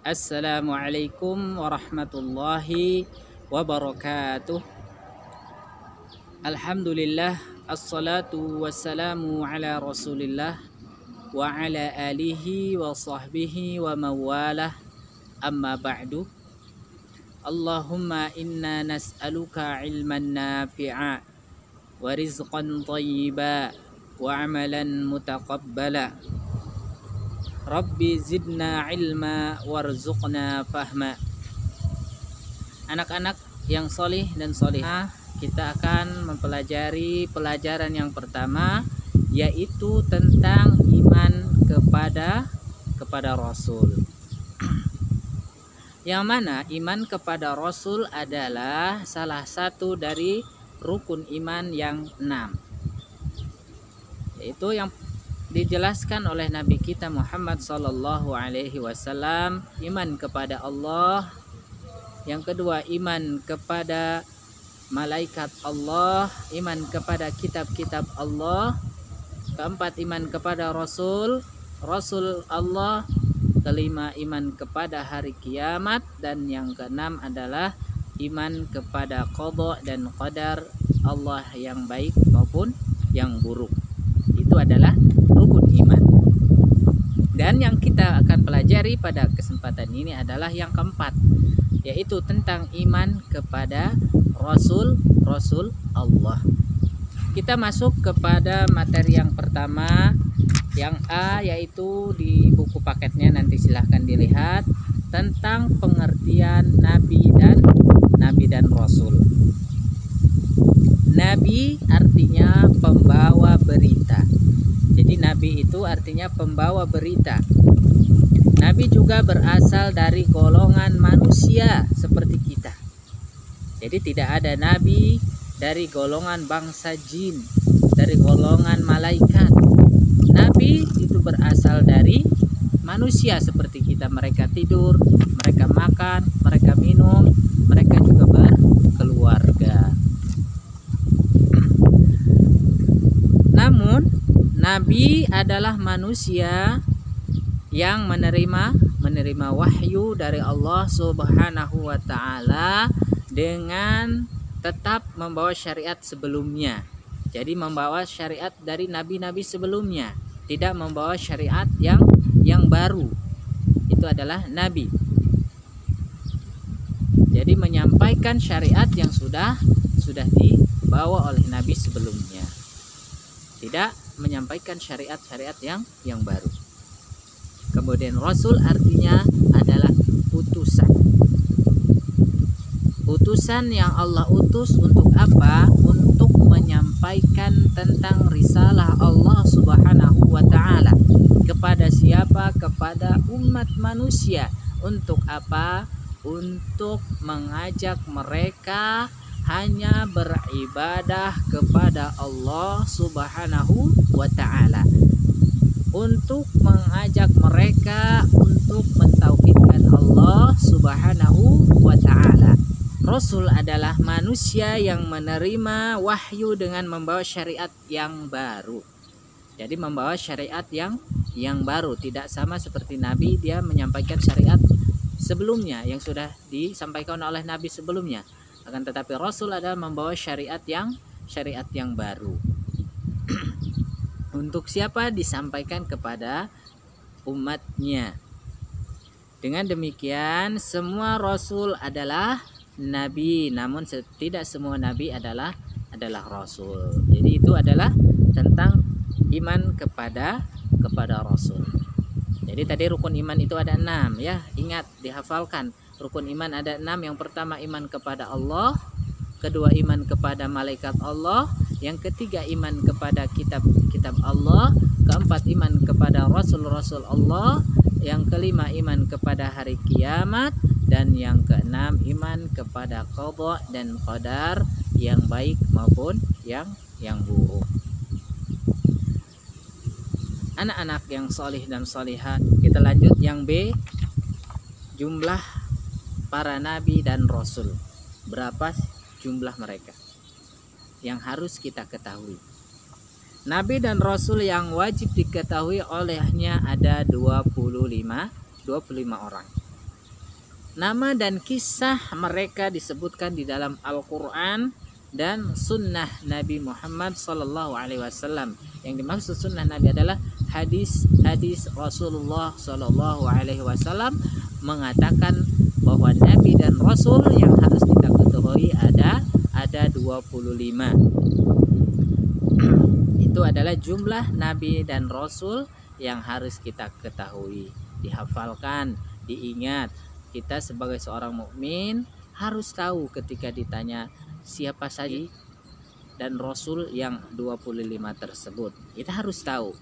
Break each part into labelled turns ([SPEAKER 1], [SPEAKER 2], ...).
[SPEAKER 1] Assalamualaikum warahmatullahi wabarakatuh. Alhamdulillah, assalatu wassalamu ala rasulillah wa ala alihi wa sahbihi wa mawalah, amma ba'du. Allahumma inna nas'aluka ilman nafi'a wa rizqan tayyiba wa amalan mutaqabbala. Rabbi zidna ilma warzuqna fahma. Anak-anak yang solih dan solihah, kita akan mempelajari pelajaran yang pertama, yaitu tentang iman kepada Rasul. Yang mana iman kepada Rasul adalah salah satu dari rukun iman yang 6, yaitu yang dijelaskan oleh Nabi kita Muhammad sallallahu alaihi wasallam. Iman kepada Allah, yang kedua iman kepada malaikat Allah, iman kepada kitab-kitab Allah, keempat iman kepada Rasul Allah, kelima iman kepada hari kiamat, dan yang keenam adalah iman kepada qada dan qadar Allah yang baik maupun yang buruk. Itu adalah rukun iman. Dan yang kita akan pelajari pada kesempatan ini adalah yang keempat, yaitu tentang iman kepada Rasul Allah. Kita masuk kepada materi yang pertama, yang A, yaitu di buku paketnya, nanti silahkan dilihat, tentang pengertian Nabi dan Rasul. Nabi artinya pembawa berita. Jadi Nabi itu artinya pembawa berita. Nabi juga berasal dari golongan manusia seperti kita. Jadi tidak ada Nabi dari golongan bangsa jin, dari golongan malaikat. Nabi itu berasal dari manusia seperti kita. Mereka tidur, mereka makan, mereka minum, mereka juga berkeluarga. Namun Nabi adalah manusia yang menerima wahyu dari Allah Subhanahu wa taala dengan tetap membawa syariat sebelumnya. Jadi membawa syariat dari nabi-nabi sebelumnya, tidak membawa syariat yang baru. Itu adalah nabi. Jadi menyampaikan syariat yang sudah dibawa oleh nabi sebelumnya. Tidak menyampaikan syariat-syariat yang baru. Kemudian Rasul artinya adalah utusan. Utusan yang Allah utus untuk apa? Untuk menyampaikan tentang risalah Allah Subhanahu wa taala. Kepada siapa? Kepada umat manusia. Untuk apa? Untuk mengajak mereka hanya beribadah kepada Allah Subhanahu wa ta'ala, untuk mengajak mereka untuk mentauhidkan Allah Subhanahu wa ta'ala. Rasul adalah manusia yang menerima wahyu dengan membawa syariat yang baru. Jadi membawa syariat yang baru, tidak sama seperti Nabi, dia menyampaikan syariat sebelumnya yang sudah disampaikan oleh Nabi sebelumnya. Akan tetapi Rasul adalah membawa syariat yang baru. Untuk siapa? Disampaikan kepada umatnya. Dengan demikian semua Rasul adalah Nabi, namun tidak semua Nabi adalah Rasul. Jadi itu adalah tentang iman kepada Rasul. Jadi tadi rukun iman itu ada 6 ya, ingat, dihafalkan. Rukun iman ada 6. Yang pertama iman kepada Allah, kedua iman kepada malaikat Allah, yang ketiga iman kepada kitab Allah, keempat iman kepada rasul-rasul Allah, yang kelima iman kepada hari kiamat, dan yang keenam iman kepada qada dan qadar yang baik maupun yang buruk. Anak-anak yang solih dan solihat, kita lanjut yang B, jumlah para nabi dan rasul. Berapa jumlah mereka yang harus kita ketahui? Nabi dan rasul yang wajib diketahui olehnya ada 25 orang. Nama dan kisah mereka disebutkan di dalam Al-Quran dan sunnah Nabi Muhammad SAW. Yang dimaksud sunnah Nabi adalah hadis-hadis Rasulullah SAW mengatakan bahwa Nabi dan Rasul yang harus kita ketahui ada 25. Itu adalah jumlah Nabi dan Rasul yang harus kita ketahui, dihafalkan, diingat. Kita sebagai seorang mukmin harus tahu ketika ditanya siapa saja dan Rasul yang 25 tersebut. Kita harus tahu.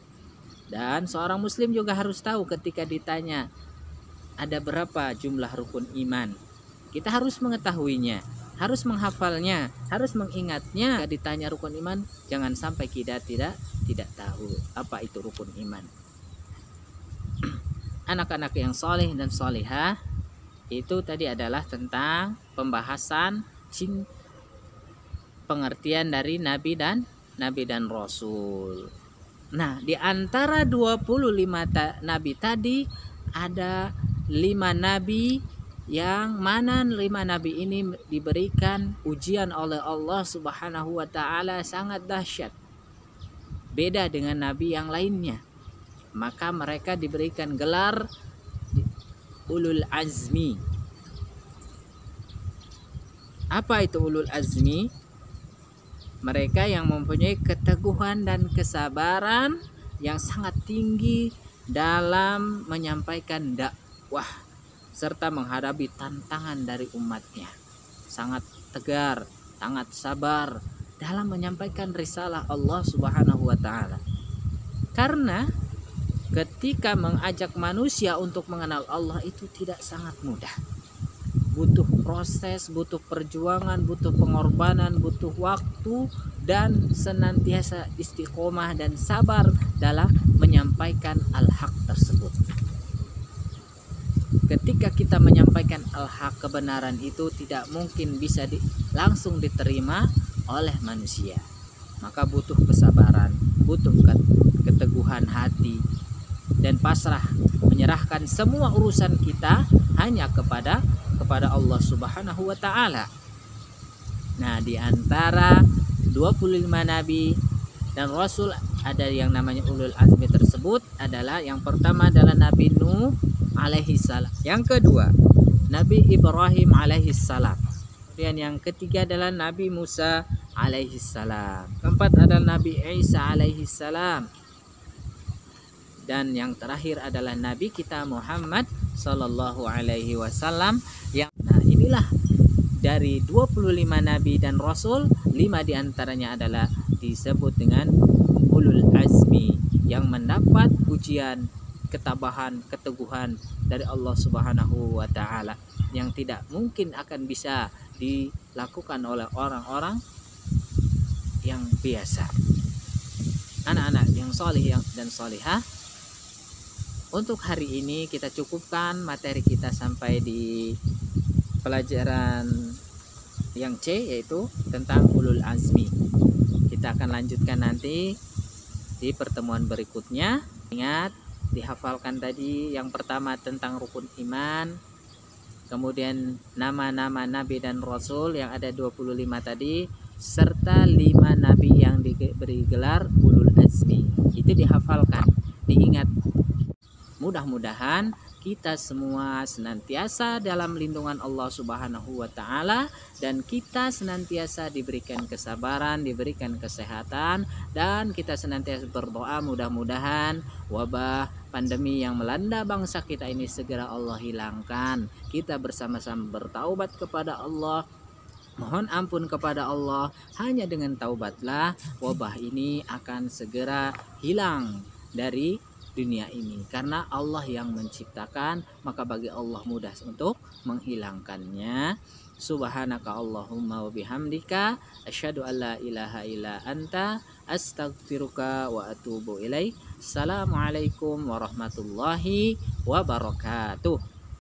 [SPEAKER 1] Dan seorang muslim juga harus tahu ketika ditanya ada berapa jumlah rukun iman. Kita harus mengetahuinya, harus menghafalnya, harus mengingatnya. Ketika ditanya rukun iman, jangan sampai kita tidak tahu apa itu rukun iman. Anak-anak yang soleh dan solehah, itu tadi adalah tentang pembahasan pengertian dari Nabi dan Rasul. Nah, di antara 25 Nabi tadi ada 5 Nabi yang mana 5 Nabi ini diberikan ujian oleh Allah Subhanahu wa Ta'ala sangat dahsyat, beda dengan Nabi yang lainnya. Maka mereka diberikan gelar ulul azmi. Apa itu ulul azmi? Mereka yang mempunyai keteguhan dan kesabaran yang sangat tinggi dalam menyampaikan dakwah serta menghadapi tantangan dari umatnya. Sangat tegar, sangat sabar dalam menyampaikan risalah Allah Subhanahu wa Ta'ala. Karena ketika mengajak manusia untuk mengenal Allah itu tidak sangat mudah. Butuh proses, butuh perjuangan, butuh pengorbanan, butuh waktu, dan senantiasa istiqomah dan sabar dalam menyampaikan al-haq tersebut. Ketika kita menyampaikan al-haq, kebenaran itu tidak mungkin bisa langsung diterima oleh manusia. Maka butuh kesabaran, butuh keteguhan hati, dan pasrah, menyerahkan semua urusan kita hanya kepada Allah Subhanahu wa Ta'ala. Nah, di antara 25 Nabi dan Rasul ada yang namanya ulul azmi tersebut adalah yang pertama adalah Nabi Nuh alaihi salam. Yang kedua Nabi Ibrahim alaihi salam. Kemudian yang ketiga adalah Nabi Musa alaihi salam. Keempat adalah Nabi Isa alaihi salam. Dan yang terakhir adalah Nabi kita Muhammad sallallahu alaihi wasallam. Nah, inilah dari 25 Nabi dan Rasul, 5 diantaranya adalah disebut dengan ulul azmi yang mendapat ujian, ketabahan, keteguhan dari Allah Subhanahu wa Ta'ala yang tidak mungkin akan bisa dilakukan oleh orang-orang yang biasa. Anak-anak yang soleh dan solehah, untuk hari ini kita cukupkan materi kita sampai di pelajaran yang C, yaitu tentang ulul azmi. Kita akan lanjutkan nanti di pertemuan berikutnya. Ingat, dihafalkan tadi yang pertama tentang rukun iman, kemudian nama-nama Nabi dan Rasul yang ada 25 tadi, serta 5 Nabi yang diberi gelar ulul azmi. Itu dihafalkan, diingat. Mudah-mudahan kita semua senantiasa dalam lindungan Allah Subhanahu wa Ta'ala, dan kita senantiasa diberikan kesabaran, diberikan kesehatan, dan kita senantiasa berdoa mudah-mudahan wabah pandemi yang melanda bangsa kita ini segera Allah hilangkan. Kita bersama-sama bertaubat kepada Allah, mohon ampun kepada Allah. Hanya dengan taubatlah wabah ini akan segera hilang dari dunia ini, karena Allah yang menciptakan, maka bagi Allah mudah untuk menghilangkannya. Subhanaka Allahumma wa bihamdika asyhadu an la ilaha illa anta astaghfiruka wa atubu ilaik. Assalamualaikum warahmatullahi wabarakatuh.